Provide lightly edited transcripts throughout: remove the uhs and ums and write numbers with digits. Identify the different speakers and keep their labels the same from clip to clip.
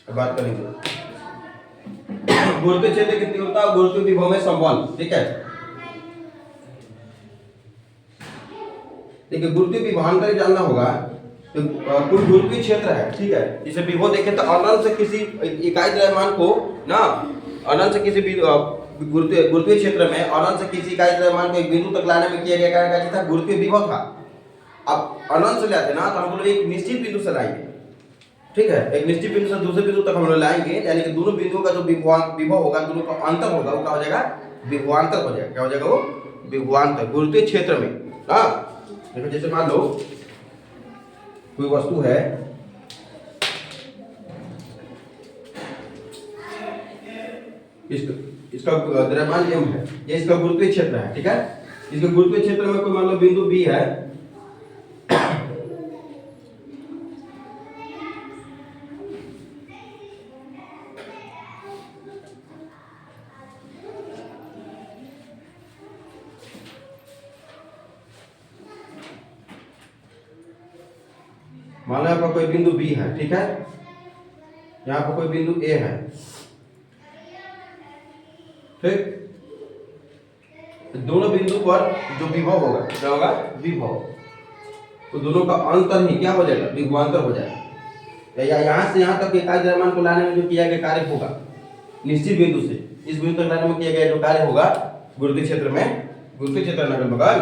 Speaker 1: बात करेंगे गुरुत्वीय क्षेत्र की तीव्रता और गुरुत्वीय विभव में संबंध। ठीक है, देखिए गुरुत्वीय विभवांतर जानना होगा। तो कोई गुरुत्वीय क्षेत्र है, ठीक है, इसे विभव देखें तो अनंत से किसी इकाई द्रव्यमान को ना, अनंत से किसी गुरुत्वीय क्षेत्र में अनंत से किसी इकाई द्रव्यमान को एक बिंदु तक लाने में किया गया कार्य था गुरुत्वीय विभव था। अब अनंत से लाते ना तो हम लोग एक निश्चित बिंदु से लाएंगे, ठीक है, एक निश्चित बिंदु से दूसरे बिंदु तक हम लोग लाएंगे, यानी कि दोनों बिंदुओं का जो विभव होगा, दोनों का अंतर होगा, वो क्या हो जाएगा, विभवांतर हो जाएगा। क्या हो जाएगा वो, विभवांतर गुरुत्वीय क्षेत्र में। हाँ देखो, जैसे मान लो कोई वस्तु है, इसका द्रव्यमान m है, ये इसका गुरुत्वीय क्षेत्र है, ठीक है। इसके गुरुत्वीय क्षेत्र में कोई मान लो बिंदु B है, मान लो यहाँ पर कोई बिंदु B है, ठीक है, यहाँ पर कोई बिंदु A है, ठीक। दोनों बिंदु पर जो विभव होगा, क्या होगा, विभव, तो दोनों का अंतर ही क्या हो जाएगा, विभवांतर हो जाएगा। या यहाँ से यहाँ तक इकाई द्रव्यमान को लाने में जो किया गया कार्य होगा, निश्चित बिंदु से इस बिंदु तक लाने में किया गया जो कार्य होगा गुरुत्वीय क्षेत्र में, गुरुत्वीय क्षेत्र नगल बगल,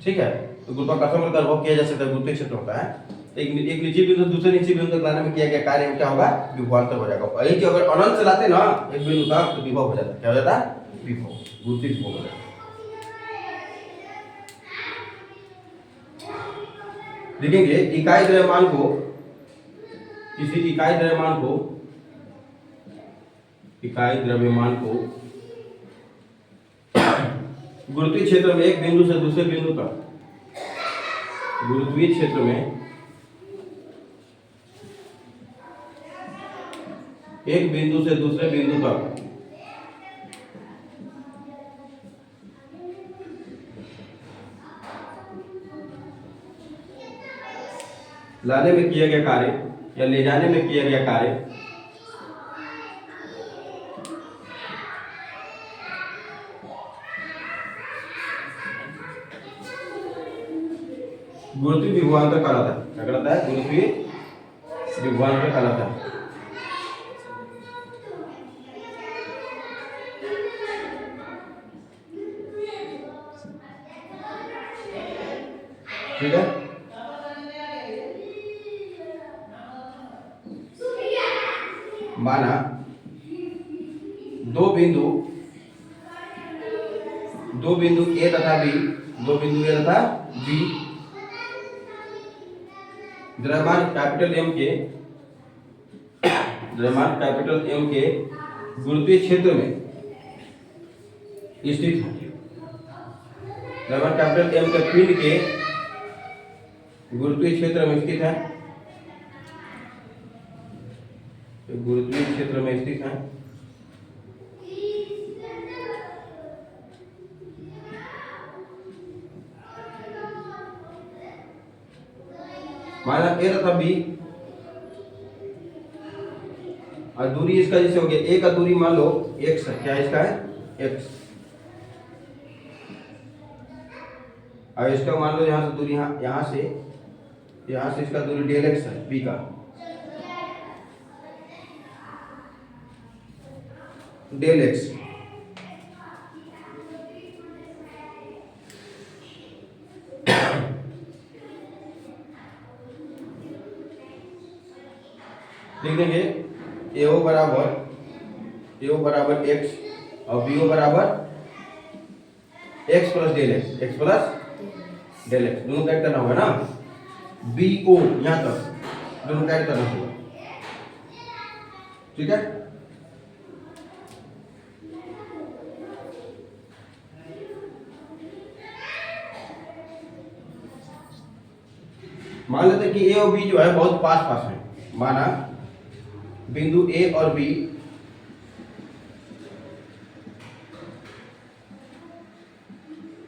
Speaker 1: ठीक है, तो गुरुत्वाकर्षण का अनुभव किया जा सकता है, गुरुत्वीय क्षेत्र होता है। एक निश्चित बिंदु दूसरे निश्चित बिंदु तक लाने में किया गया कार्य क्या होगा, विभवांतर हो जाएगा। यही कि अगर अनंत से लाते ना एक बिंदु तक तो विभव हो जाता, क्या हो जाता, विभव, गुरुत्वीय विभव हो जाता। देखेंगे इकाई द्रव्यमान को, किसी इकाई द्रव्यमान को, इकाई द्रव्यमान को गुरुत्वीय क्षेत्र में एक बिंदु से दूसरे बिंदु तक, गुरुत्वीय क्षेत्र में एक बिंदु से दूसरे बिंदु तक लाने में किया गया कार्य या ले जाने में किया गया कार्य गुरुत्वीय विभवांतर कहलाता है। क्या कहलाता है, गुरुत्वीय विभवांतर कहलाता है। ठीक है, माना दो बिंदु A तथा B, दो बिंदु A तथा B द्रव्यमान कैपिटल M के, द्रव्यमान कैपिटल M के गुरुत्वीय क्षेत्र में स्थित है। द्रव्यमान कैपिटल M के पिंड के गुरुत्वीय क्षेत्र में स्थित है, गुरुत्वीय क्षेत्र में स्थित है। माना A तथा B और दूरी इसका जैसे हो गया, A का दूरी मान लो x है, क्या इसका है, x, और इसका मान लो यहाँ से दूरी, यहाँ से इसका दूरी डेल x है, B का, डेल x। लिख देंगे AO बराबर x और BO बराबर x plus del x, x plus del x, दोनों ऐड करना होगा ना। BO यहाँ तक दोनों ऐड करना होगा, ठीक है। मान लेते हैं कि A और B जो है बहुत पास पास है। माना बिंदु A और B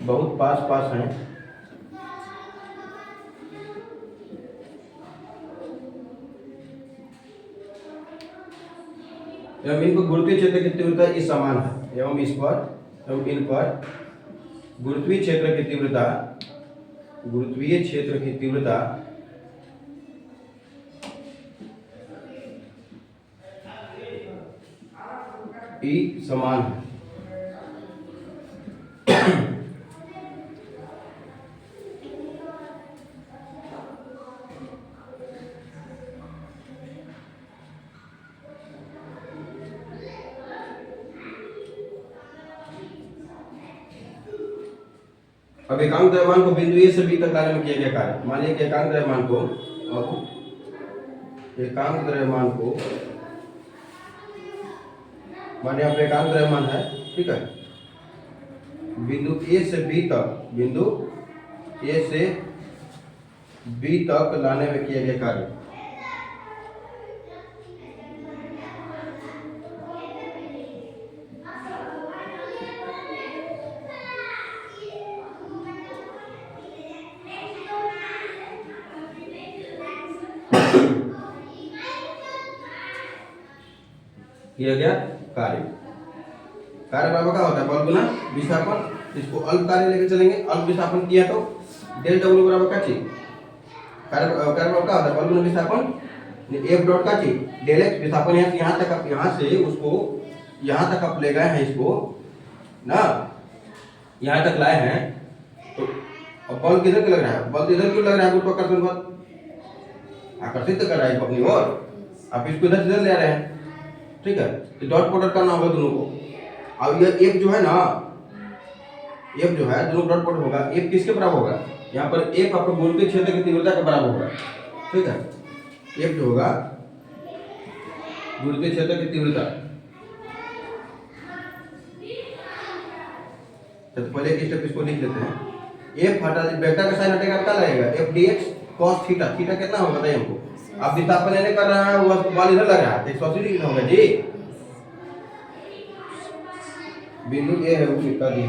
Speaker 1: बहुत पास पास हैं, एवं इनको गुरुत्वीय क्षेत्र की तीव्रता इस समान है, एवं इस पर एवं इन पर गुरुत्वीय क्षेत्र की तीव्रता ई समान है। अब एकांक द्रव्यमान को बिंदु ए से बी तक लाने में किया गया कार्य, मानिए कि एकांक द्रव्यमान को मानिए आप एकांक द्रव्यमान है, ठीक है, बिंदु ए से बी तक लाने में किया गया कार्य। किया गया कार्य बराबर क्या होता है, बल गुना विस्थापन। इसको अल्प कार्य लेके चलेंगे, अल्प विस्थापन किया तो डेल डब्ल्यू बराबर क्या चाहिए, कार्य बराबर क्या होता है, बल गुना विस्थापन एफ डॉट का चाहिए डेल एक्स। विस्थापन यहाँ तक, आप यहाँ से उसको यहाँ तक आप ले गए हैं, इसको ना यहाँ तक लाए हैं, तो अब बल किधर के लग रहा है, बल इधर क्यों लग रहा है, गुरुत्वाकर्षण बल आकर्षित कर रहा है अपनी ओर, आप इसको इधर से इधर ले रहे हैं, ठीक है। तो डॉट प्रोडक्ट करना होगा दोनों को। अब ये एफ जो है ना, एफ जो है दोनों डॉट प्रोडक्ट होगा, एफ किसके बराबर होगा, यहाँ पर एफ आपका गुरुत्वीय क्षेत्र की तीव्रता के बराबर होगा, ठीक है। एफ जो होगा गुरुत्वीय क्षेत्र की तीव्रता, तो पहले एक स्टेप इसको लिख लेते हैं। एफ हटा, वेक्टर का साइन हटेगा, क्या लगेगा, F D x cos theta. Theta कितना होगा बताइए हमको, आप विस्थापन लेने कर रहा है, वो बल इधर लग रहा है, 180 डिग्री होगा जी। बिंदु ए है वो कितना दिया,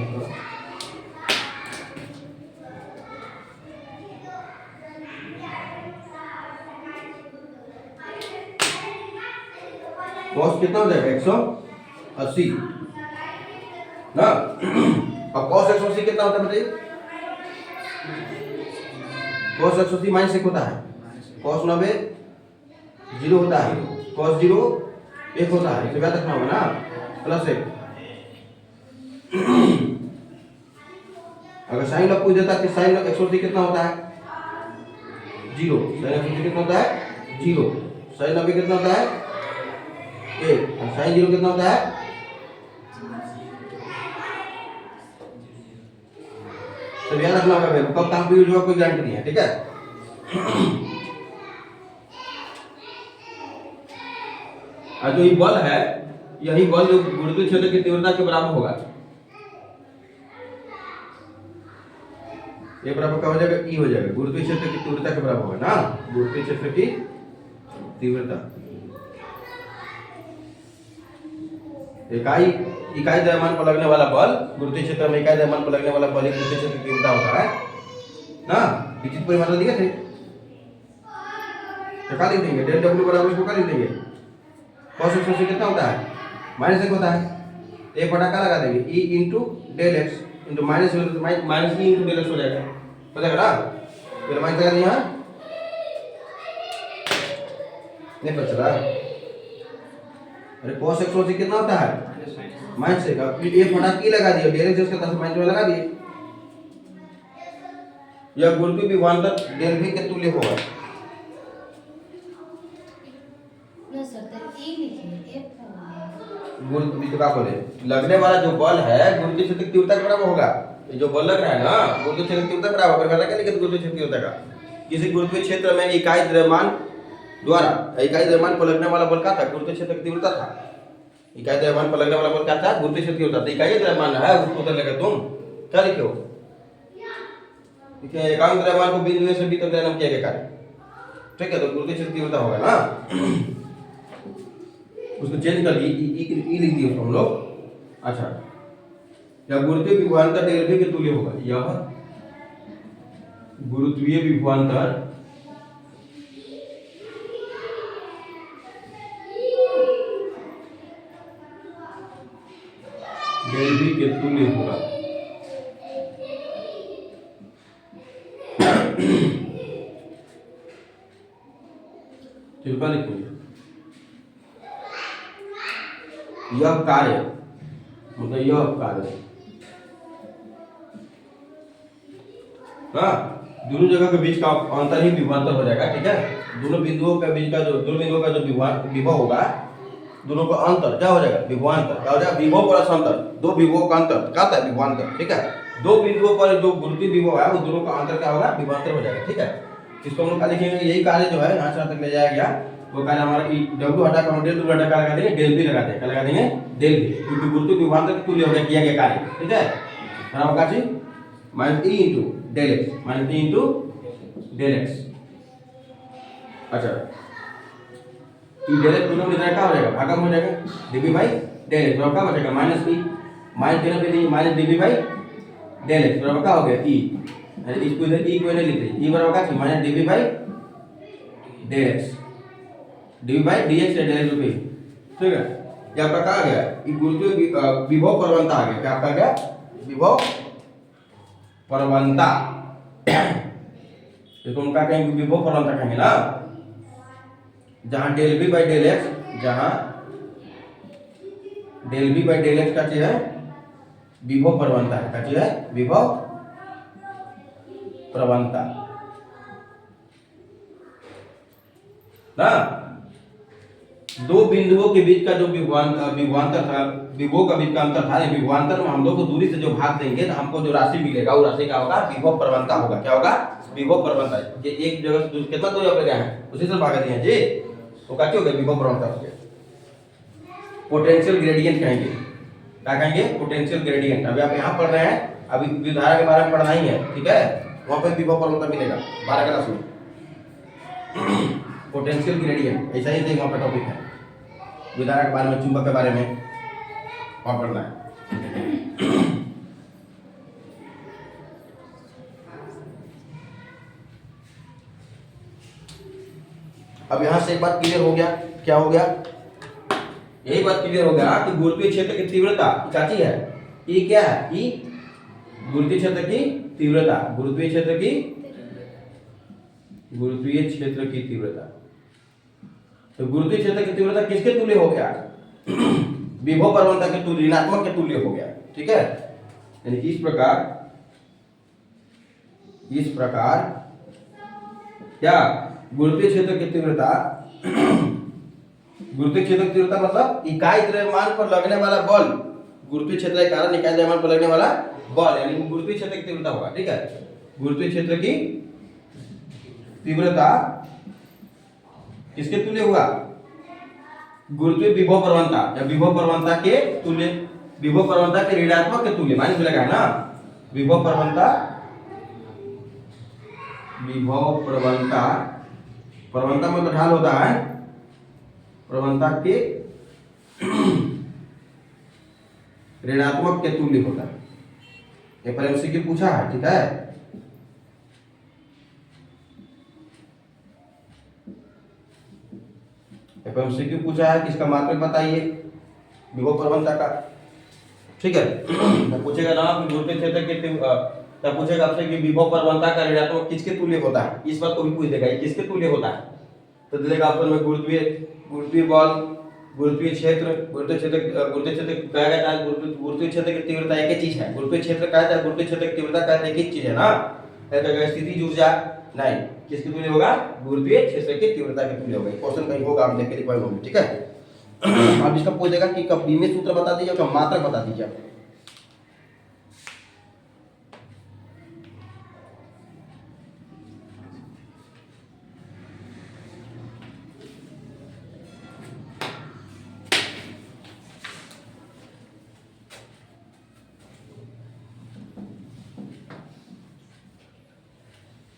Speaker 1: कॉस कितना हो जाएगा 180 ना। अब कॉस 180 कितना होता है बताइए, कॉस 180 माइनस 1 होता है, कॉस 90 0 होता है, कॉस 0 1 होता है, इसे याद रखना होगा ना, प्लस 1। अगर साइन लॉग पूछ देता है कि साइन लॉग 180 कितना होता है 0, साइन 180 कितना होता है 0, साइन 90 कितना होता है 1, और साइन 0 कितना होता है, तो याद रखना होगा, कब कहाँ पे यूज होगा कोई गारंटी नहीं है, ठीक है। और जो ये बल है, यही बल जो गुरुत्वीय क्षेत्र की तीव्रता के बराबर होगा, ये बराबर क्या हो जाएगा, ई हो जाएगा, गुरुत्वीय क्षेत्र की तीव्रता के बराबर होगा ना, गुरुत्वीय क्षेत्र की तीव्रता। इकाई द्रव्यमान पर लगने वाला बल, गुरुत्वीय क्षेत्र में इकाई द्रव्यमान पर लगने वाला बल एक गुरुत्वीय क्षेत्र की तीव्रता होता है ना। निश्चित परिमात्रा दिए थे, तो क्या लिख देंगे, डेल डब्ल्यू बराबर इसको क्या लिख देंगे, कॉस 180 कितना होता है माइनस 1 होता है, एक बटा क्या लगा देंगे, E into del x into minus E into del x हो जाएगा, हो जाएगा ना। फिर माइनस लगा दिया, नहीं पता चला, अरे cos 180 कितना होता है माइनस 1, अब एक बटा की लगा दिया, डेल एक्स का 10 माइनस में लगा दिए, यह गुरुत्वीय विभवांतर डेल v के तुल्य होगा। गुरुत्वीय का बोले लगने वाला जो बल है गुरुत्वीय क्षेत्र की तीव्रता के बराबर होगा, जो बल लग रहा है ना गुरुत्वीय क्षेत्र की तीव्रता बराबर, पता क्या लिखे गुरुत्वीय क्षेत्र की तीव्रता का, किसी गुरुत्वीय क्षेत्र में इकाई द्रव्यमान द्वारा, इकाई द्रव्यमान पर लगने वाला बल क्या था, गुरुत्वीय क्षेत्र की तीव्रता था, इकाई द्रव्यमान पर लगने वाला बल क्या था, गुरुत्वीय क्षेत्र की तीव्रता, तो इकाई द्रव्यमान है उसको उधर लेकर तुम क्या लिखे हो, देखिए एकांक द्रव्यमान को बिंदु से बी तक ले किया गया कार्य, ठीक है, तो गुरुत्वीय क्षेत्र की तीव्रता होगा ना, उसको चेंज कर दिए, ई लिख दिए उसको हम लोग। अच्छा, यह गुरुत्वीय विभवांतर डेल v के तुल्य होगा, यह गुरुत्वीय विभवांतर डेल भी के तुल्य होगा। कृपया लिखिए यह कार्य मतलब यह कार्य, हाँ, दोनों जगह के बीच का अंतर ही विभवांतर हो जाएगा। ठीक है, दोनों बिंदुओं के बीच का जो विभव होगा, दोनों का अंतर क्या हो जाएगा? विभवांतर। क्या हो जाएगा? विभव प्लस अंतर, दो विभवों का अंतर क्या होता है? विभवांतर। ठीक है, दो बिंदुओं पर जो गुरुत्वीय विभव है वो दोनों का अंतर क्या होगा? विभवांतर हो जाएगा। ठीक है, इसको हम लोग क्या लिखेंगे? यही कार्य जो है यहाँ से तक ले जाया गया, वो कार्य हमारा डब्ल्यू हटा कर डेल डब्ल्यू हटा कर लगा देंगे, डेल भी लगा देंगे। क्या लगा देंगे? डेल भी, क्योंकि गुरुत्वीय विभवांतर के तुल्य हो गया किया गया कार्य। ठीक है, बराबर का चीज minus E into del x, minus E into del x. अच्छा, ई डेल एक्स दोनों में क्या हो जाएगा? भागम हो जाएगा, डीबी बाई डेल एक्स बराबर क्या बचेगा? माइनस ई, माइनस देना पे minus DB by del x बराबर क्या हो गया? ई। इसको इधर ई को इधर लिख लीजिए, ई बराबर क्या थी? Minus DB by del x, DB by D x del x रुपये। ठीक है, ये आपका क्या आ गया? ये गुरुत्वीय विभव प्रवणता आ गया। क्या आपका गया? विभव प्रवणता। इसको हम क्या कहेंगे? विभव प्रवणता कहेंगे ना, जहां del b by del x, जहां del b by del x का चीज है विभव प्रवणता है। क्या चीज है? विभव प्रवणता ना। दो बिंदुओं के बीच का जो विभवांतर था, विभव का बीच का अंतर था, विभवांतर में हम लोग को दूरी से जो भाग देंगे तो हमको जो राशि मिलेगा वो राशि क्या होगा? विभव प्रवणता होगा। क्या होगा? विभव प्रवणता। ये एक जगह से कितना दूरी पर गया है उसी से भाग दिए जी, तो क्या हो गया? विभव प्रवणता हो गया। पोटेंशियल ग्रेडियंट कहेंगे। क्या कहेंगे? Potential gradient. अभी आप यहाँ पढ़ रहे हैं, अभी विधारा के बारे में पढ़ना ही है। ठीक है, वहां पर विभव प्रवणता मिलेगा 12 क्लास में। पोटेंशियल ग्रेडियंट ऐसा ही वहां पर टॉपिक है, विधारा के बारे में, चुंबक के बारे में वहां पढ़ना है। अब यहां से एक बात क्लियर हो गया। क्या हो गया? यही बात क्लियर हो गया कि गुरुत्वीय क्षेत्र की तीव्रता क्या चीज है? ई क्या है? ई गुरुत्वीय क्षेत्र की तीव्रता, गुरुत्वीय क्षेत्र की तीव्रता। तो गुरुत्वीय क्षेत्र की तीव्रता किसके तुल्य हो गया? विभव प्रवणता के तुल्य, ऋणात्मक के तुल्य हो गया। ठीक है, यानी कि इस प्रकार क्या गुरुत्वीय क्षेत्र की तीव्रता, गुरुत्वीय क्षेत्र की तीव्रता मतलब इकाई द्रव्यमान पर लगने वाला बल, गुरुत्वीय क्षेत्र के कारण इकाई द्रव्यमान पर लगने वाला बल, यानी गुरुत्वीय क्षेत्र की तीव्रता होगा। ठीक है, गुरुत्वीय क्षेत्र की तीव्रता किसके तुल्य होगा? गुरुत्वीय विभव प्रवणता या विभव प्रवणता के तुल्य, विभव प्रवणता के ऋणात्मक के तुल्य माइनस लगा है ना। विभव प्रवणता, प्रवणता मतलब ढाल होता है, प्रवणता के ऋणात्मक के तुल्य होता है। ये पर एमसीक्यू पूछा है। ठीक है, एमसीक्यू पूछा है कि इसका मात्रक बताइए विभव प्रवणता का। ठीक है, तो पूछेगा ना कि गुरुत्वीय क्षेत्र के तब पूछेगा आपसे कि विभव प्रवणता का ऋणात्मक किसके तुल्य होता है, इस बात को भी पूछ देगा किसके तुल्य होता है। तो देगा ऑप्शन में गुरुत्वीय बल, गुरुत्वीय क्षेत्र कहा गया है। गुरुत्वीय क्षेत्र की तीव्रता एक ही चीज है, गुरुत्वीय क्षेत्र कहा जाता है, गुरुत्वीय क्षेत्र की तीव्रता कहा एक ही चीज है ना। स्थिति ऊर्जा नहीं, किसके तुल्य होगा? गुरुत्वीय क्षेत्र की तीव्रता के तुल्य होगा। क्वेश्चन कहीं होगा, आप देख के लिखवाए होंगे। ठीक है, अब इसका पूछ देगा कि कब बीमे सूत्र बता दीजिए और मात्रक बता दीजिए आप।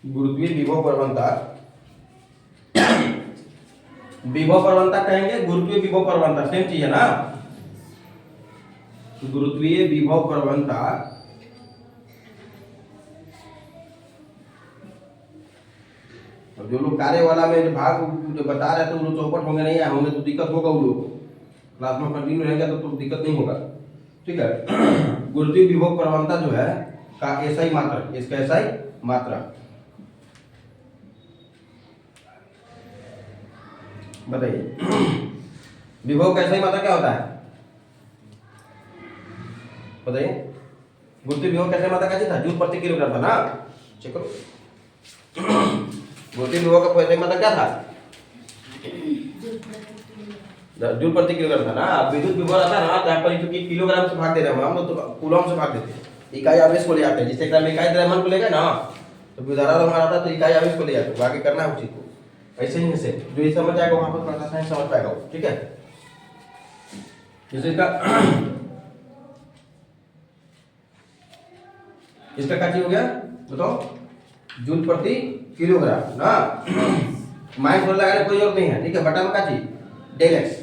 Speaker 1: गुरुत्वीय विभव प्रवणता, विभव प्रवणता कहेंगे, गुरुत्वीय विभव प्रवणता सेम चीज है ना। गुरुत्वीय विभव प्रवणता जो लोग कार्य वाला में जो भाग जो बता रहे थे वो लोग चौपट होंगे नहीं आए होंगे तो दिक्कत होगा। वो लोग क्लास में कंटिन्यू रहेंगे तो दिक्कत नहीं होगा। ठीक है। गुरुत्वीय विभव प्रवणता जो है का एसआई मात्रक, इसका एसआई मात्रक बताइए। विभव का एसआई मात्रक क्या होता है बताइए। गुरुत्वीय विभव का एसआई मात्रक कैसे था, जूल प्रति किलोग्राम था ना, चेक करो। गुरुत्वीय विभव का एसआई मात्रक क्या था, जूल प्रति किलोग्राम था ना। अब विद्युत विभव आता है ना, तो यहाँ पर क्योंकि किलोग्राम से भाग दे रहे हैं हम लोग, तो कूलम से भाग देते हैं, इकाई आवेश को ले आते हैं। जिससे ग्राम इकाई द्रव्यमान को लेगा ना, तो विधारा हमारा आता है तो इकाई आवेश को ले जाते हैं, आगे करना है उसी को। ऐसे ही से जो ये समझ आएगा वहां पर थोड़ा सा समझ पाएगा वो, ठीक है। जैसे इसका क्या चीज हो गया बताओ, जूल प्रति किलोग्राम ना। माइनस वन लगाने कोई जरूरत नहीं है, ठीक है। बटा में का चीज डेल एक्स,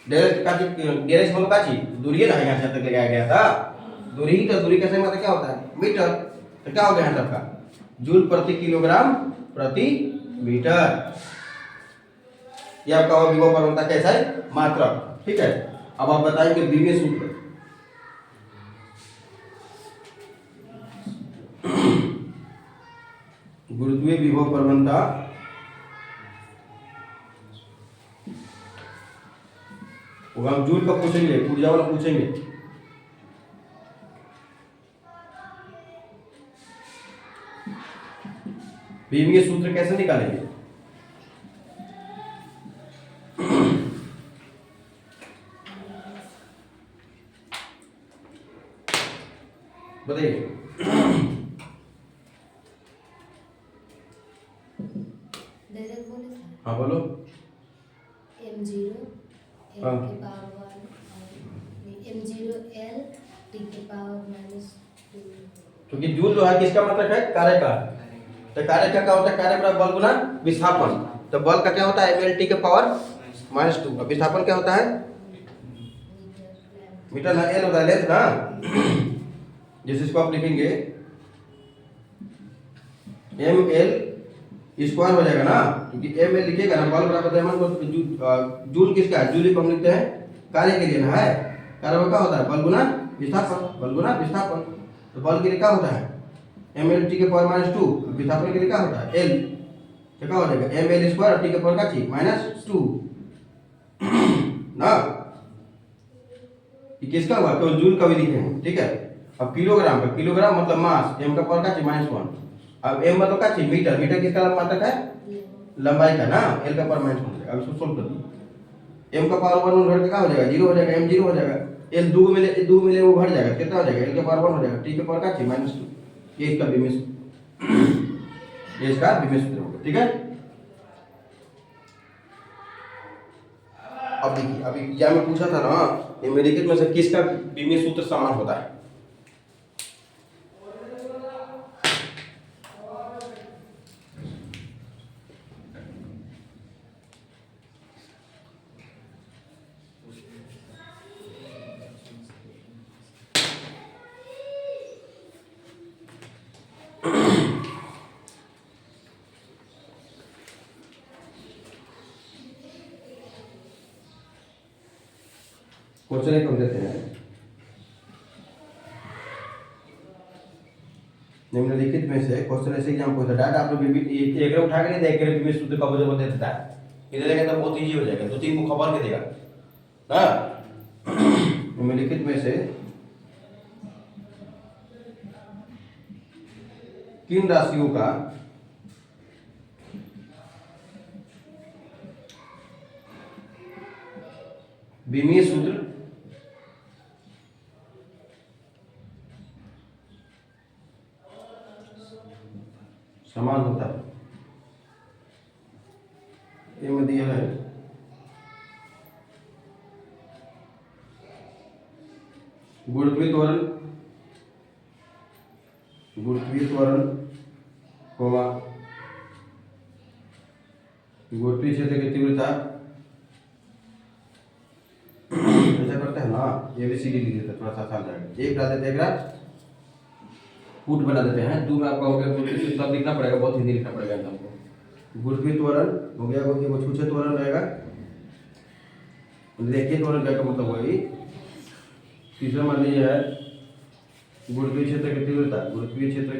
Speaker 1: डेल एक्स का चीज, डेल एक्स मतलब का चीज दूरी है ना, यहाँ से तक लगाया गया था दूरी। तो दूरी कैसे मतलब क्या होता है मीटर, तो क्या हो गया यहाँ तक का जूल प्रति किलोग्राम प्रति मीटर। ये आपका विभव प्रवणता कैसा है मात्रक, ठीक है। अब आप बताएंगे बीमीय सूत्र। गुरुत्वीय विभव प्रवणता वो हम जूल का पूछेंगे, ऊर्जा वाला पूछेंगे। बीमीय सूत्र कैसे निकालेंगे बताइए। हाँ बोलो।
Speaker 2: m0 l
Speaker 1: हाँ।
Speaker 2: के पावर 1 m0 l t के पावर -2।
Speaker 1: क्योंकि जूल जो है किसका मात्रक है, कार्य का। तो कार्य का क्या होता है, कार्य बराबर बल गुना विस्थापन। तो बल का क्या होता है mlt के पावर -2, और विस्थापन क्या होता है मीटर ना, एल होता है लेंथ ना। जैसे इसको आप लिखेंगे एम एल स्क्वायर हो जाएगा ना, क्योंकि एम एल लिखेगा ना बल बराबर द्रव्यमान को। जूल किसका है, जूल हम लिखते हैं कार्य के लिए ना है। कार्य क्या होता है बल गुना विस्थापन, बल गुना विस्थापन। तो बल के लिए क्या होता है एम एल टी के पावर -2, विस्थापन के लिए क्या होता है एल। तो क्या हो जाएगा एम एल स्क्वायर टी के पावर का चीज -2 ना। ये किसका हुआ, केवल जूल का भी लिखे हैं, ठीक है। अब किलोग्राम का, किलोग्राम मतलब मास, एम का पावर का चीज -1। अब एम मतलब का चीज मीटर, मीटर किसका मात्रक है लंबाई का ना, एल का पावर -1। अब इसको सोल्व कर दो, एम का पावर 1 घट के क्या हो जाएगा 0 हो जाएगा, एम 0 हो जाएगा। एल 2 मिले वो घट जाएगा, कितना हो जाएगा एल का पावर 1 हो जाएगा, टी के पावर का चीज -2। ये इसका बीमीय सूत्र, ये इसका बीमीय सूत्र होगा, ठीक है। अब देखिए, अभी एग्जाम में पूछा था ना निम्नलिखित में से किसका बीमीय सूत्र समान होता है। क्वेश्चन एक हम देते हैं, निम्नलिखित में से क्वेश्चन ऐसे एग्जाम पूछा डाटा आप लोग एक उठा के नहीं देख रहे बीमीय सूत्र कब जब दे देता है, इधर देगा तो बहुत इजी हो जाएगा, 2-3 को खबर के देगा ना। निम्नलिखित में से किन राशियों का बीमीय सूत्र समान होता है। ये में दिया है गुरुत्वीय त्वरण, गुरुत्वीय त्वरण कोमा गुरुत्वीय क्षेत्र की तीव्रता, ऐसा करते हैं ना, ये भी सीधी लिख देते थोड़ा सा आसान जाएगा। एक डाल देते हैं फुट बना देते हैं, 2 में आपका हो गया गुरुत्वीय, तब लिखना पड़ेगा, बहुत हिंदी लिखना पड़ेगा हमको। गुरुत्वीय त्वरण हो गया, वो छूछे त्वरण रहेगा, रेखीय त्वरण क्या का मतलब वही तीसरा मान लीजिए है गुरुत्वीय क्षेत्र की तीव्रता, गुरुत्वीय क्षेत्र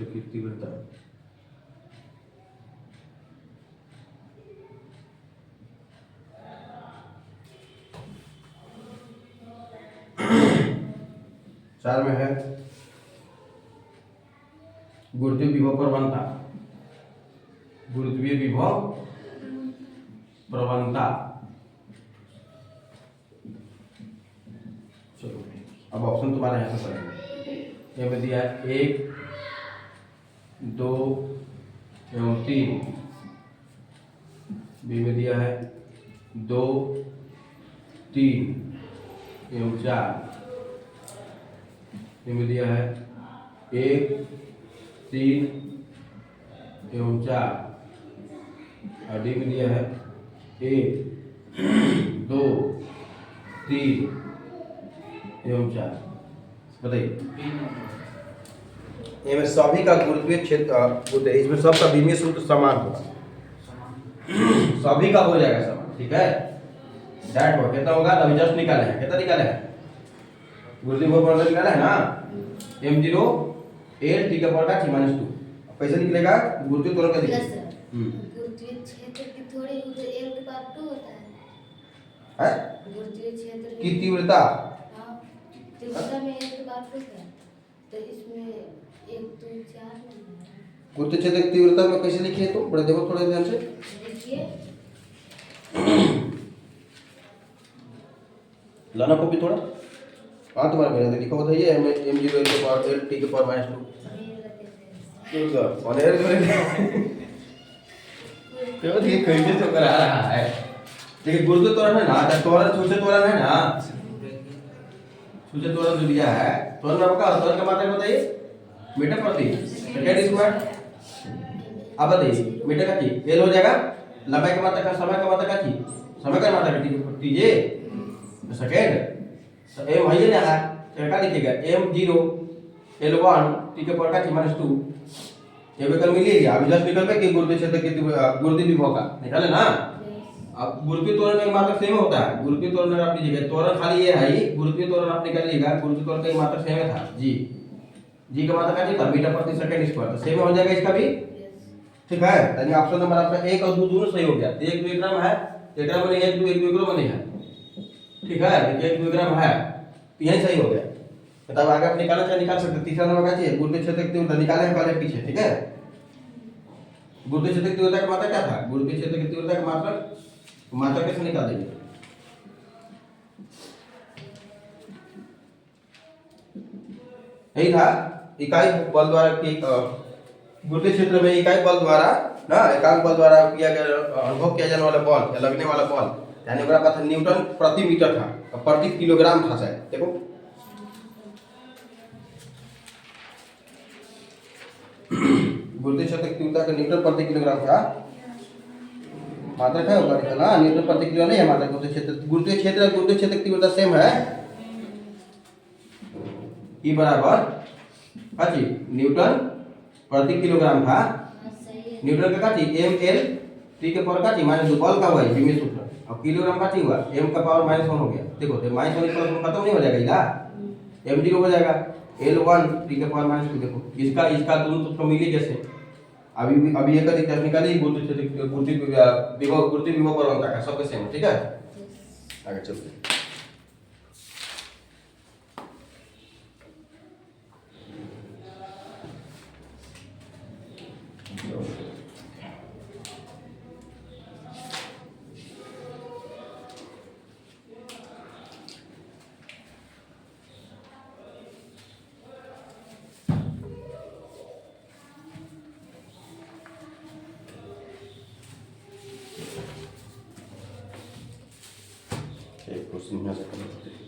Speaker 1: की तीव्रता। चार में है गुरुत्वीय विभव प्रवणता, गुरुत्वीय विभव प्रवणता। चलो अब ऑप्शन तुम्हारा यहाँ से पढ़ेंगे। ये में दिया है 1, 2 एवं 3, बी में दिया है 2, 3 एवं 4, में दिया है 1, 3 एवं 4, और डी में दिया है 1, 2, 3 एवं 4। बताइए इसमें सभी का गुरुत्वीय क्षेत्र इसमें सबका विमीय सूत्र समान होगा, सभी का हो जाएगा समान, ठीक है। दैट हो कितना होगा, अभी जस्ट निकाले हैं, कितना निकाले हैं, गुरुत्वीय विभव निकाला है ना, m0 L t का पावर का -2। कैसे निकलेगा, गुरुत्वीय त्वरण का दिखेगा।
Speaker 2: गुरुत्वीय क्षेत्र की थोड़ी L के पावर 2 होता
Speaker 1: है
Speaker 2: गुरुत्वीय क्षेत्र
Speaker 1: की तीव्रता।
Speaker 2: हाँ, तीव्रता में L के पावर 2 है, तो इसमें 1, 2, 4
Speaker 1: गुरुत्वीय क्षेत्र की तीव्रता में कैसे लिखिए, तो बड़े देखो थोड़ा ध्यान से
Speaker 2: देखिए।
Speaker 1: लाना कॉपी थोड़ा, हाँ तुम्हारा मेरा लिखा हुआ था ये m0 L के पावर L t के पावर -2। और तो ये कैसे तो करा रहा है, देखिए गुरुत्वीय त्वरण है ना, त्वरण सूर्य त्वरण है ना, सूर्य त्वरण जो दिया है, त्वरण आपका त्वरण का मात्रा बताइए, मीटर प्रति सेकंड स्क्वायर। अब बताइए मीटर का चीज एल हो जाएगा, लंबाई का मात्रा का, समय का मात्रा का चीज, समय का मात्रा का कीजिए सेकंड, तो एम है ना है, तो क्या लिखिएगा m0 L1 t के पावर का -2। ये विकल्प मिलेगा, अभी जस्ट निकल पे कि गुरुत्वीय क्षेत्र की गुरुत्वीय विभव का निकाले ना। अब गुरुत्वीय त्वरण का एक मात्रक सेम होता है, गुरुत्वीय त्वरण आप लीजिएगा, त्वरण खाली ये है ही, गुरुत्वीय त्वरण आप निकालिएगा, गुरुत्वीय त्वरण का एक मात्रक सेम था जी का मात्रक क्या था, मीटर प्रति सेकंड स्क्वायर, तो सेम हो जाएगा इसका भी, ठीक है। यानी ऑप्शन नंबर आपका 1 और 2 दोनों सही हो गया। 1 2 है, एकरा में 1 2 1 2 में नहीं है, ठीक है, 1 2 है, तो यही सही हो गया। तब आगे आप निकालना चाहे निकाल सकते। तीसरा नंबर का चाहिए गुरुत्वीय क्षेत्र की तीव्रता, निकाले हैं पहले पीछे, ठीक है। गुरुत्वीय क्षेत्र की तीव्रता का मात्रा क्या था, गुरुत्वीय क्षेत्र की तीव्रता का मात्रा कैसे निकाल देंगे, यही था इकाई बल द्वारा की गुरुत्वीय क्षेत्र में इकाई बल द्वारा ना, एकांक बल द्वारा किया गया अनुभव किया जाने वाला बल या लगने वाला बल, यानी ओकरा पास न्यूटन प्रति मीटर था, प्रति किलोग्राम था शायद, देखो गुरुत्वीय क्षेत्र की तीव्रता का न्यूटन प्रति किलोग्राम का मात्रक है, ऊपर ना न्यूटन प्रति किलो नहीं है मात्रक। गुरुत्वीय क्षेत्र की तीव्रता सेम है, E बराबर काची न्यूटन प्रति किलोग्राम था, न्यूटन का काची ml t के पावर काची -2 बल का हुआ विमीय सूत्र, अब किलोग्राम काची हुआ m का पावर -1 हो गया। देखो तो -1 खत्म नहीं हो जाएगा, इला m0 हो जाएगा, L1 t के पावर -2। देखो इसका दोनों सूत्र मिली जैसे, अभी ये करी टेक्निकली गुरुत्वीय विभव प्रवणता का सबके सेम, ठीक है। आगे चलते हैं। क्वेश्चन यहाँ से करना पड़ता है।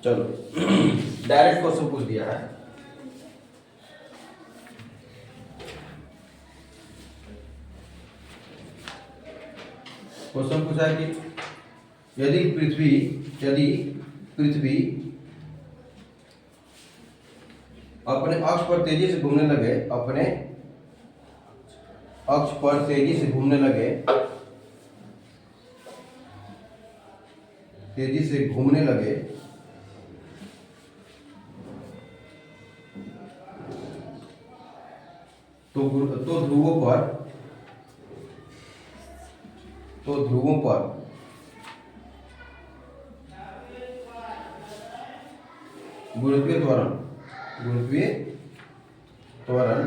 Speaker 1: चलो डायरेक्ट क्वेश्चन पूछ दिया है। क्वेश्चन पूछा है कि यदि पृथ्वी अपने अक्ष पर तेजी से घूमने लगे, अपने अक्ष पर तेजी से घूमने लगे, तो ध्रुवों पर गुरुत्वीय त्वरण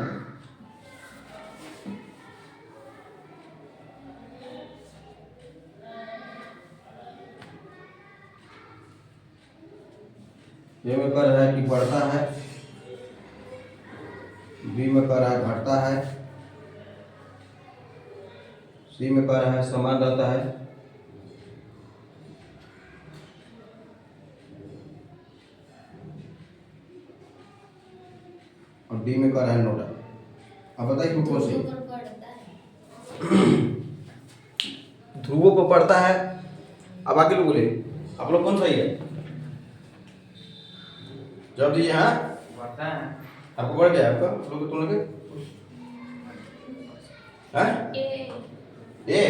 Speaker 1: ये में कर रहा है कि बढ़ता है, बी में कर रहा है घटता है, सी में कर रहा है समान रहता है, और डी में कर रहा है नोडल। अब बताइए कौन सी? ध्रुवों पर पड़ता है। अब आगे लोग बोले, आप लोग कौन सही है? जवाब दीजिए। हाँ
Speaker 3: बढ़ता है।
Speaker 1: आपको बढ़ गया? आपका लोग तुम लोग ए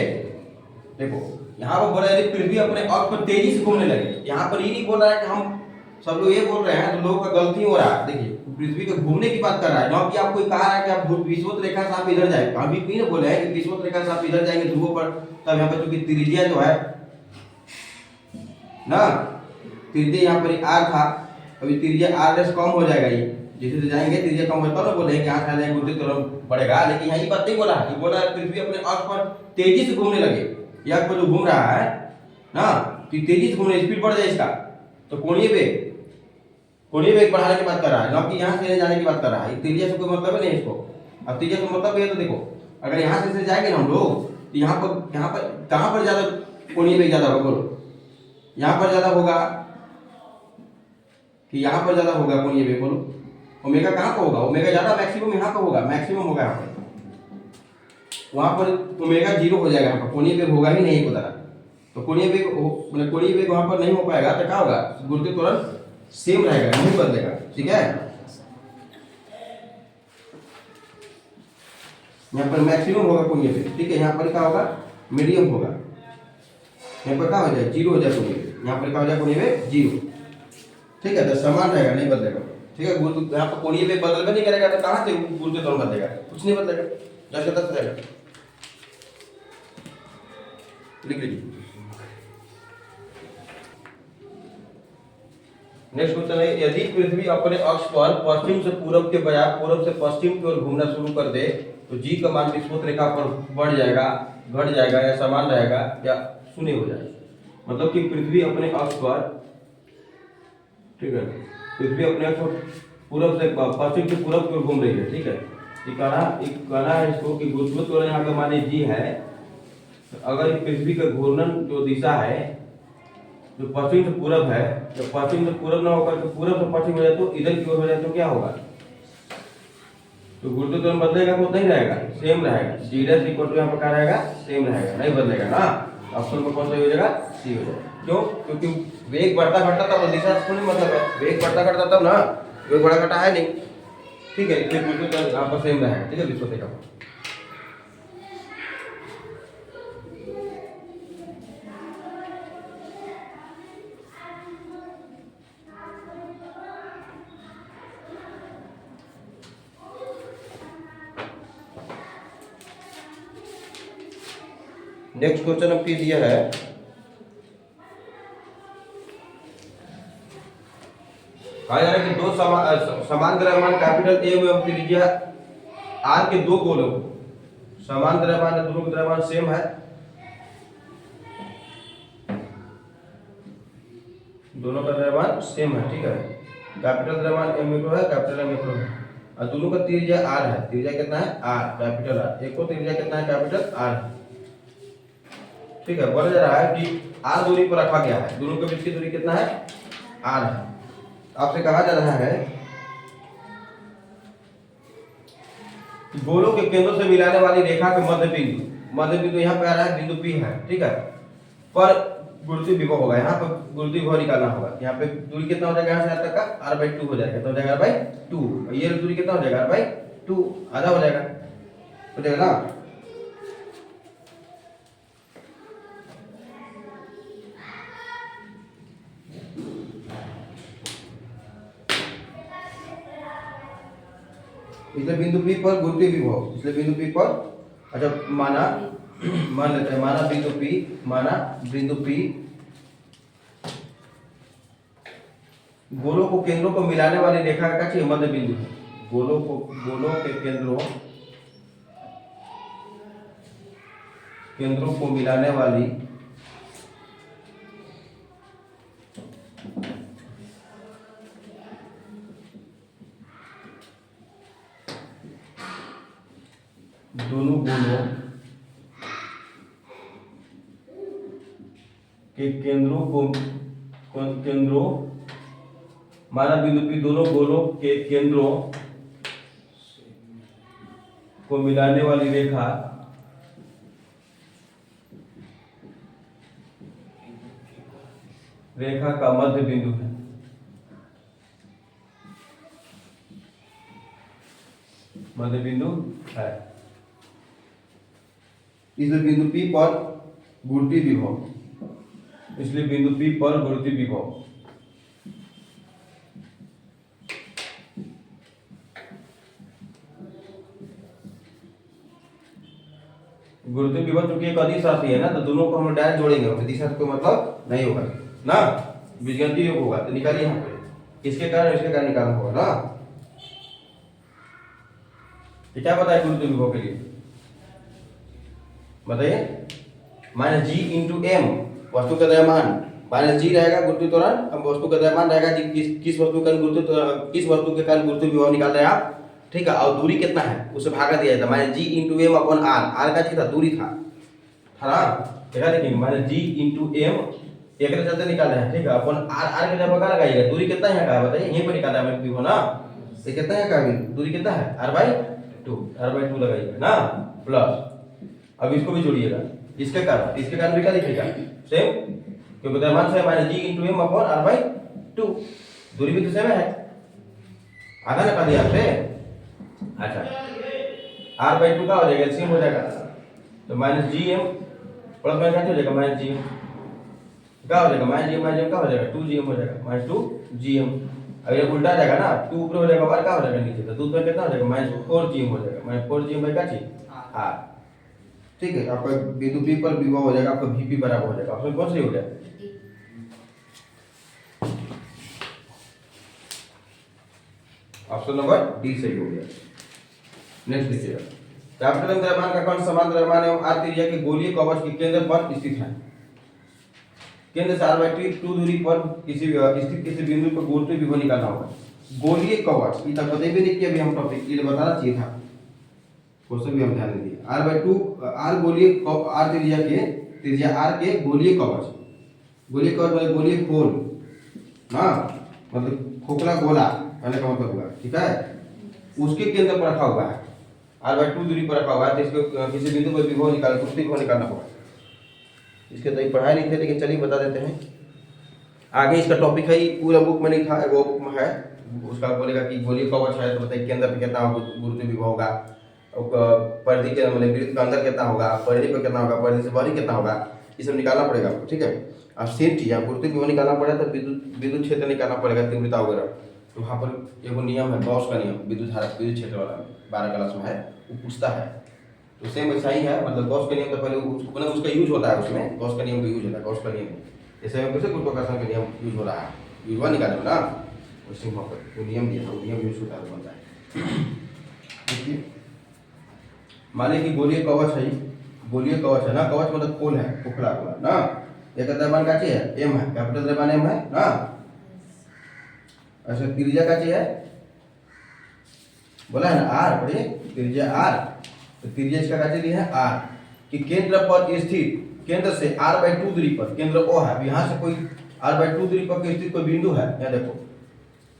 Speaker 1: देखो यहाँ पर बोला है पृथ्वी अपने अक्ष पर तेजी से घूमने लगे। यहाँ पर ये नहीं बोल रहा है कि हम सब लोग ये बोल रहे हैं, तो लोगों का गलती हो रहा है। देखिए पृथ्वी के घूमने की बात कर रहा है, ना कि आपको कहा है कि आप विषुवत रेखा से आप इधर जाए। अभी क्यों बोले हैं कि विषुवत रेखा से आप इधर जाएंगे ध्रुवों पर, तब यहाँ पर चूंकि त्रिज्या जो है ना, त्रिज्या यहाँ पर आर था, अभी त्रिज्या आर से कम हो जाएगा। ये जैसे जाएंगे त्रिज्या कम होता है, बोले कि यहाँ खा जाएंगे गुरुत्वीय त्वरण बढ़ेगा। लेकिन यहाँ ये बात नहीं बोला है, ये बोला है पृथ्वी अपने अक्ष पर तेजी से घूमने लगे। यह पर जो घूम रहा है ना, तो तेजी से घूमने स्पीड बढ़ जाए इसका, तो कोणीय वेग बढ़ाने की बात कर रहा है, ना कि यहाँ से जाने की बात कर रहा है। त्रिज्या से कोई मतलब नहीं इसको। अब त्रिज्या से मतलब है तो देखो, अगर यहाँ से जाएंगे ना हम लोग, तो यहाँ पर कहाँ पर ज्यादा कोणीय वेग ज्यादा होगा? बोलो, यहाँ पर ज्यादा होगा कि यहाँ पर ज्यादा होगा कोणीय वेग? बोलो, ओमेगा कहाँ पर होगा? ओमेगा ज्यादा मैक्सिमम यहाँ पर होगा, मैक्सिमम होगा यहाँ पर। वहां पर ओमेगा 0 हो जाएगा, यहाँ पर कोणीय वेग होगा ही नहीं, बता रहा। तो कोणीय वेग वहां पर नहीं हो पाएगा, तो क्या होगा? गुरुत्वीय त्वरण सेम रहेगा, नहीं बदलेगा। ठीक है, यहाँ पर मैक्सिमम होगा कोणीय वेग। ठीक है, यहाँ पर क्या होगा? मीडियम होगा। यहाँ पर क्या हो जाए? 0 हो जाए कोणीय वेग। यहाँ पर क्या हो जाए? कोणीय वेग 0। ठीक है, तो समान रहेगा, नहीं बदलेगा। ठीक है, यहाँ पर कोणीय वेग बदल नहीं करेगा, तो कहाँ से गुरुत्वीय त्वरण बदलेगा? कुछ नहीं बदलेगा, जैसे तक रहेगा। लिख लीजिए। नेक्स्ट क्वेश्चन है, यदि पृथ्वी अपने अक्ष पर पश्चिम से पूर्व के बजाय पूर्व से पश्चिम की ओर घूमना शुरू कर दे, तो जी का मान विषुवत रेखा पर बढ़ जाएगा, घट जाएगा, या समान रहेगा, या शून्य हो जाएगा। मतलब कि पृथ्वी अपने अक्ष पर, ठीक है, पृथ्वी अपने अक्ष पर पूर्व से पश्चिम से पूर्व की ओर घूम रही है। ठीक है, ये कहना है इसको कि गुरुत्वीय त्वरण यहाँ का मान जी है। अगर पृथ्वी का घूर्णन जो दिशा है जो पश्चिम से पूरब है, तो पश्चिम से पूरब ना होकर तो पूरब से पश्चिम हो जाए, तो इधर की ओर हो जाए, तो क्या होगा? तो गुरुत्वीय त्वरण बदलेगा तो नहीं रहेगा, सेम रहेगा। जी डैश इक्वल टू यहाँ पर क्या रहेगा? सेम रहेगा, नहीं बदलेगा ना। ऑप्शन में कौन सा हो जाएगा? सी हो जाएगा। क्यों? क्योंकि वेग बढ़ता घटता तब दिशा से थोड़ी मतलब है, वेग बढ़ता घटता तब ना, वेग बढ़ा घटा है नहीं। ठीक है, इसलिए गुरुत्वीय त्वरण यहाँ पर सेम रहेगा। ठीक है, विषुवत रेखा पर। नेक्स्ट क्वेश्चन आपके दिया है, कहा जा रहा है कि दो समान द्रव्यमान कैपिटल ए एवं त्रिज्या आर के दो गोलों, समान द्रव्यमान है, दोनों का द्रव्यमान सेम है, दोनों का द्रव्यमान सेम है। ठीक है, कैपिटल द्रव्यमान एम मीटर है, कैपिटल एम मीटर है, और दोनों का त्रिज्या आर है। त्रिज्या कितना है? R, capital R. एक को त्रिज्या कितना है? कैपिटल आर है। ठीक है, बोला जा रहा है कि आर दूरी पर रखा गया है, दोनों के बीच की दूरी कितना है? आर है। आपसे कहा जा रहा है कि गोलों के केंद्रों से मिलाने वाली रेखा के मध्य बिंदु यहाँ पे आ रहा है, बिंदु P है, ठीक है, पर गुरुत्वीय विभव होगा, यहाँ पर गुरुत्वीय विभव निकालना होगा। यहाँ पे दूरी कितना हो जाएगा, यहाँ से यहाँ तक का r/2 हो जाएगा, कितना हो जाएगा r/2, ये दूरी कितना हो जाएगा r/2, आधा हो जाएगा ना। इसलिए बिंदु P पर गुरुत्वीय विभव, इसलिए बिंदु P पर, अच्छा मान लेते हैं, माना बिंदु P गोलों को केंद्रों को मिलाने वाली रेखा का चाहिए मध्य बिंदु है। गोलों के केंद्रों को मिलाने वाली दोनों गोलों के केंद्रों माना बिंदु P दोनों गोलों के केंद्रों को मिलाने वाली रेखा का मध्य बिंदु है। मध्य बिंदु है, इसलिए बिंदु P पर गुरुत्वीय विभव, इसलिए बिंदु P पर गुरुत्वीय विभव गुरुत्वीय विभव चूंकि एक अदिश राशि है ना, तो दोनों को हम डायरेक्ट जोड़ेंगे, दिशा से कोई मतलब नहीं होगा ना, बीजगणितीय योग होगा। तो निकालिए यहाँ पे इसके कारण निकालना होगा ना। ये क्या पता है गुरुत्वीय विभव के लिए, बताइए। माइनस जी इंटू एम वस्तु का द्रव्यमान, माइनस जी रहेगा गुरुत्वीय त्वरण, अब वस्तु का द्रव्यमान रहेगा जी किस वस्तु के कारण गुरुत्वीय विभव निकाल रहे हैं आप, ठीक है। और दूरी कितना है उसे भागा दिया जाता है, minus G into M upon R का था, दूरी था ना, देखा देखिए, माइनस जी इंटू एम एक चलते निकाल रहे हैं, ठीक है, अपन आर के जगह क्या लगाइएगा, दूरी कितना यहाँ का है बताइए, यहीं पर निकालना है विभव ना, ये कितना यहाँ का दूरी कितना है r/2 लगाइएगा ना, प्लस अब इसको भी जोड़िएगा, इसके कारण भी क्या लिखिएगा सेम, क्योंकि द्रव्यमान से minus G into M upon r/2, दूरी भी तो सेम है, आधा ना कर दिया आपसे। अच्छा r/2 का हो जाएगा, एलसीएम हो जाएगा, तो minus G M plus minus क्या हो जाएगा, माइनस जी एम क्या हो जाएगा, माइनस जी एम क्या हो जाएगा, 2gm हो जाएगा, माइनस 2gm। अब ये उल्टा जाएगा ना, 2 ऊपर हो जाएगा, बार क्या हो जाएगा नीचे, तो दूध में कितना हो जाएगा, माइनस 4gm हो जाएगा, माइनस 4gm भाई क्या चाहिए r, ठीक है। आपका बिंदु P पर विभव हो जाएगा, आपका Vp बराबर हो जाएगा, ऑप्शन कौन सही हो गया, ऑप्शन नंबर डी सही हो गया। नेक्स्ट देखिएगा, कैपिटल द्रव्यमान का कण समान द्रव्यमान एवं r त्रिज्या के गोलीय कवच के केंद्र पर स्थित है। केंद्र से r/2 दूरी पर स्थित किसी बिंदु पर गुरुत्वीय विभव निकालना होगा। गोलीय कवच ये तक बताइए भी नहीं कि अभी हम टॉपिक ये बताना चाहिए था, क्वेश्चन भी हम ध्यान नहीं दिए। r/2 r गोलीय r त्रिज्या r के गोलीय कवच मतलब गोलीय खोल ना, मतलब खोखला गोला कहने का मतलब हुआ, ठीक है, उसके केंद्र पर रखा हुआ है, r/2 दूरी पर रखा हुआ है, तो इसको किसी बिंदु पर विभव गुरुत्वीय विभव निकालना होगा। इसके तो पढ़ाई नहीं थे, लेकिन चलिए बता देते हैं। आगे इसका टॉपिक है, पूरा बुक में नहीं था, वो बुक में है, उसका बोलेगा कि गोलीय कवच है तो बताइए केंद्र पे कितना गुरुत्वीय विभव होगा, परिधि के मतलब वृत्त का अंदर कितना होगा, परिधि पर कितना होगा, परिधि से बाहरी कितना होगा, ये सब निकालना पड़ेगा आपको, ठीक है। अब सेम चीज है, गुरुत्वीय विभव निकालना पड़ेगा तो विद्युत क्षेत्र निकालना पड़ेगा, तीव्रता वगैरह, तो वहाँ पर एगो नियम है गॉस का नियम, विद्युत क्षेत्र वाला 12 क्लास में है, वो पूछता है, तो सेम वैसा ही है, मतलब गॉस का नियम तो पहले उसका यूज होता है, उसमें गॉस का नियम का यूज होता है, गॉस का नियम जैसे में कैसे गुरुत्वाकर्षण का नियम यूज हो रहा है, यूज हुआ निकालना ना, उसी वहाँ पर वो नियम दिया था, वो नियम यूज होता है, बनता है। देखिए माने कि गोलीय कवच है ना, कवच मतलब खोल है, खोखला गोला ना, एक द्रव्यमान का चाहिए एम है, कैपिटल द्रव्यमान एम है ना, ऐसे त्रिज्या का चाहिए बोला है ना आर, पढ़िए त्रिज्या आर, तो त्रिज्या इसका का चाहिए है आर, कि केंद्र पर स्थित, केंद्र से r/2 दूरी पर, केंद्र O है, अब यहाँ से कोई r/2 दूरी पर स्थित कोई बिंदु है, यहाँ देखो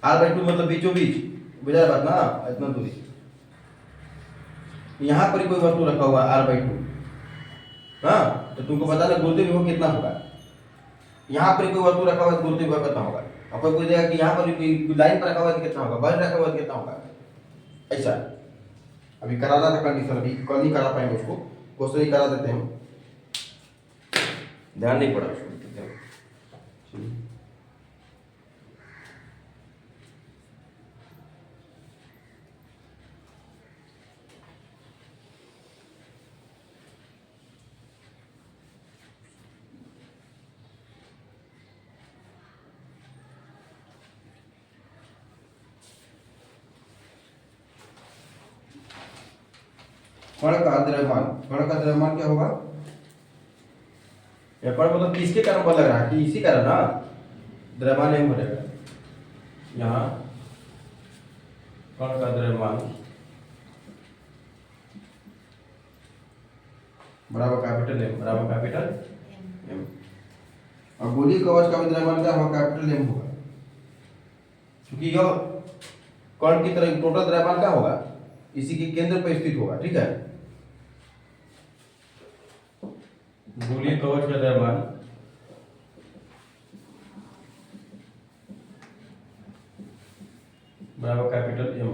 Speaker 1: r/2 मतलब बीचों बीच, बुझा बात ना, इतना दूरी। यहाँ पर कोई वस्तु रखा हुआ है r/2, हाँ, तो तुमको पता ना गुरुत्वीय विभव कितना होगा। यहाँ पर कोई वस्तु रखा हुआ है, गुरुत्वीय विभव कितना होगा। आपको कोई देगा कि यहाँ पर कोई लाइन पर रखा हुआ है तो कितना होगा, बल रखा हुआ है तो कितना होगा, ऐसा। अभी कराना था कंडीशन, अभी कल नहीं करा पाएंगे उसको, क्वेश्चन ही करा देते हैं, ध्यान नहीं पड़ा उसको। कण का द्रव्यमान, कण का द्रव्यमान क्या होगा, या कण मतलब किसके कारण बल लग रहा है, कि इसी कारण ना द्रव्यमान एम हो जाएगा। यहाँ कण का द्रव्यमान बराबर कैपिटल एम, बराबर कैपिटल एम। और गोलीय कवच का भी द्रव्यमान क्या होगा, कैपिटल एम होगा, क्योंकि यह कण की तरह टोटल द्रव्यमान क्या होगा, इसी के केंद्र पर स्थित होगा, ठीक है। गोलीय कवच का द्रव्यमान बराबर कैपिटल एम।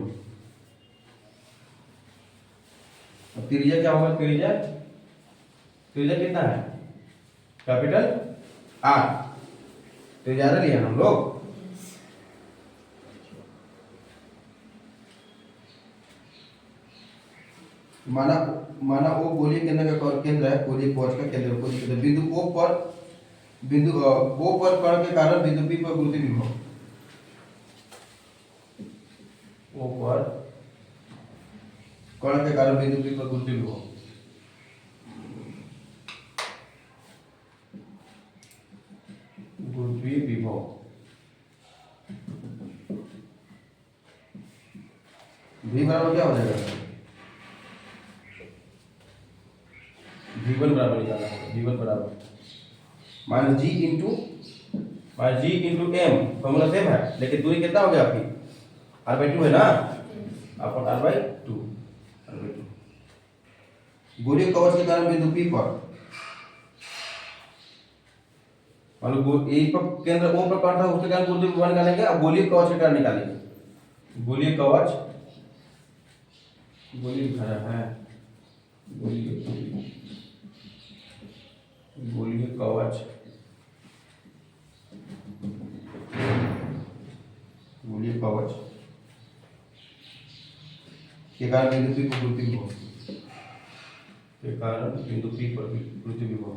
Speaker 1: अब त्रिज्या क्या होगा, त्रिज्या, त्रिज्या कितना है, कैपिटल आर, त्रिज्या लिया हम लोग। माना ओ गोलीय केंद्र का केंद्र है, गोलीय कवच का केंद्र, गोलीय केंद्र बिंदु ओ पर, बिंदु ओ पर कण के कारण बिंदु P पर गुरुत्वीय विभव, ओ पर कण के कारण बिंदु P पर गुरुत्वीय विभव, गुरुत्वीय विभव V बराबर क्या हो जाएगा, V1 बराबर निकालना होगा, V1 बराबर minus G into M, formula same है, लेकिन दूरी कितना हो गया आपकी, r/2 है ना, अपन r/2, गोलीय कवच के कारण बिंदु P पर, मान लो ए पर केंद्र O पर कण था, उसके कारण गुरुत्वीय विभव निकालेंगे, अब गोलीय कवच के कारण निकालेंगे। गोलीय कवच, गोलीय भरा है, गोलीय कवच, गोलीय कवच के कारण बिंदु P पर गुरुत्वीय विभव, के कारण बिंदु P पर गुरुत्वीय विभव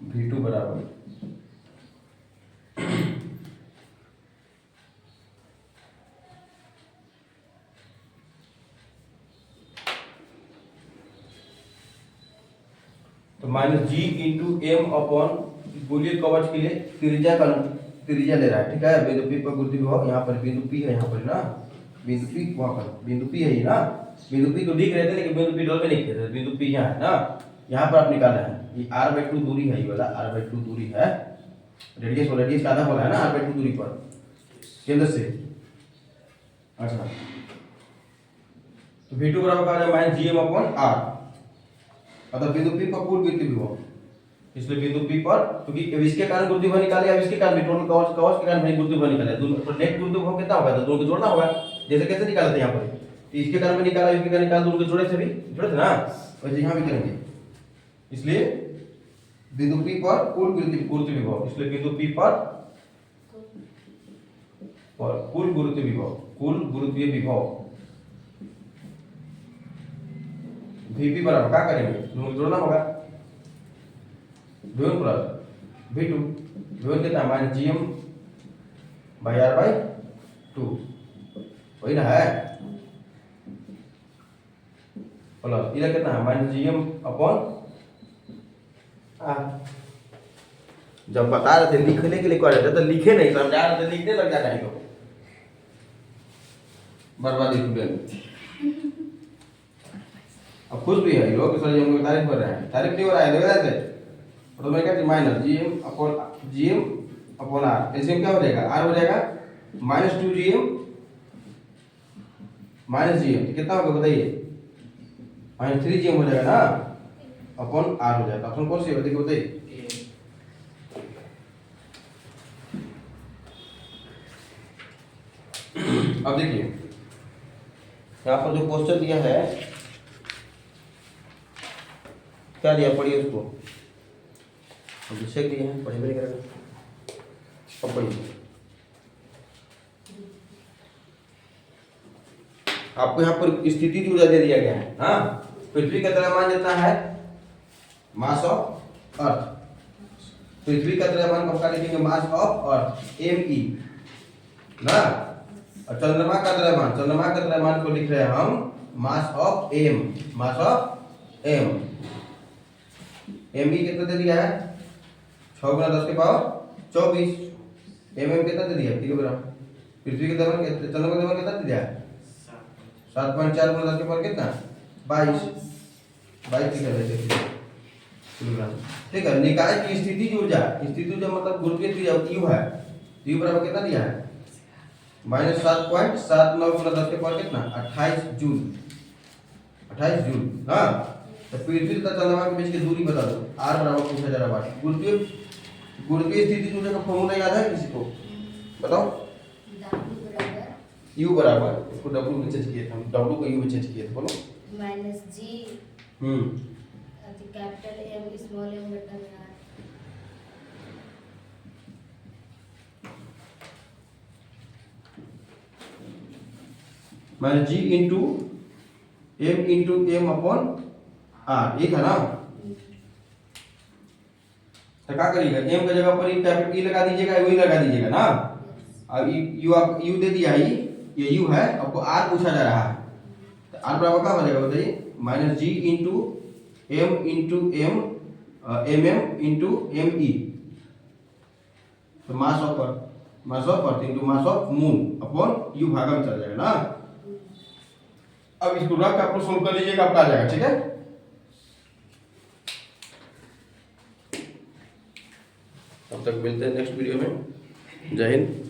Speaker 1: V2 बराबर तो minus G into M upon गोलीय कवच के लिए त्रिज्या का त्रिज्या ले रहा है, ठीक है। बिंदु P पर गुरुत्वीय विभव, यहाँ पर बिंदु P है, यहाँ पर ना बिंदु P, वहाँ पर बिंदु P है ये ना, बिंदु P तो लिख रहे थे लेकिन बिंदु P डॉल में लिख रहे थे, बिंदु P यहाँ है ना, यहाँ पर आप निकालना है, ये r/2 दूरी है, ये वाला r/2 दूरी है, रेडियस का आधा बोला है ना, r/2 दूरी पर केंद्र से। अच्छा, तो V2 बराबर आ जाएगा minus G M upon R, मतलब बिंदु P पर कुल गुरुत्वीय विभव, इसलिए बिंदु P पर, क्योंकि अब इसके कारण गुरुत्वीय विभव निकाले, अब इसके कारण टोटल कवच के कारण भाई गुरुत्वीय विभव निकाले, दोनों तो नेट गुरुत्वीय विभव कितना होगा, तो दोनों को जोड़ना होगा, जैसे कैसे निकाले थे यहाँ पर, तो इसके कारण में निकाला, इसके कारण निकाला, दोनों को जोड़े से भी जोड़े थे ना, वैसे यहाँ भी करेंगे। इसलिए बिंदु P पर कुल गुरुत्वीय विभव, इसलिए बिंदु P पर कुल गुरुत्वीय विभव Vp बराबर क्या करेंगे, दोनों को जोड़ना होगा, V1 प्लस V2, V1 कितना माइनस जीएम बाई r/2, वही ना है, प्लस इधर कितना है माइनस जीएम अपॉन आर। जब बता रहे थे लिखने के लिए कह रहे थे तो लिखे नहीं, समझा रहे थे लिखने लग जाता है तो बर्बादी स्टूडेंट। अब खुश भी है लोग, सर जी हमको तारीफ कर रहे हैं, तारीफ नहीं हो रहा है, लग रहा है तो मैं क्या minus G M upon R, LCM क्या हो जाएगा, आर हो जाएगा -2 GM कितना होगा बताइए, -3 GM हो जाएगा ना, अपॉन आर हो जाएगा। ऑप्शन कौन सी है देखिए बताइए। अब देखिए यहाँ पर जो क्वेश्चन दिया है क्या दिया, पढ़िए उसको, चेक दिया है, पढ़े भी नहीं करेगा, अब पढ़िए। आपको यहाँ पर स्थिति ऊर्जा दे दिया गया है, हाँ, पृथ्वी का द्रव्यमान जितना है मास ऑफ अर्थ, पृथ्वी का द्रव्यमान को क्या लिखेंगे, मास ऑफ अर्थ ME ना, और चंद्रमा का द्रव्यमान को लिख रहे हैं हम mass of M, mass of M। ME कितना दे दिया है 6 × 10 के पावर 24, MM कितना दे दिया किलोग्राम, पृथ्वी का द्रव्यमान चंद्रमा का द्रव्यमान कितना दे दिया 7.4 × 10 के पावर कितना 22 किलोग्राम। ठीक है, निकाय की स्थितिज ऊर्जा मतलब गुरुत्वीय त्रिज्या U है, U बराबर कितना दिया है -7.79 × 10 के पावर कितना 28 जूल, हाँ। तो पृथ्वी तथा चंद्रमा के बीच की दूरी बता दो, R बराबर पूछा जा रहा है। गुरुत्वीय स्थितिज ऊर्जा का फॉर्मूला याद है किसी को, बताओ। U बराबर, इसको W में चेंज किए थे हम, W को U में चेंज किए थे, बोलो
Speaker 2: -G capital M small m बटा में R
Speaker 1: G into M upon R, एक है ना। तो क्या करिएगा, M की जगह पर कैपिटल E लगा दीजिएगा, वही लगा दीजिएगा ना। अब U दे दिया ही, ये U है, आपको R पूछा जा रहा है, तो R बराबर क्या हो जाएगा बताइए, -G into MM into ME, तो mass of earth into mass of moon upon U भागा में चल जाएगा ना। अब इसको रख आप सोल्व कर लीजिएगा, आपका आ जाएगा, ठीक है। तब तक मिलते हैं नेक्स्ट वीडियो में, जय हिंद।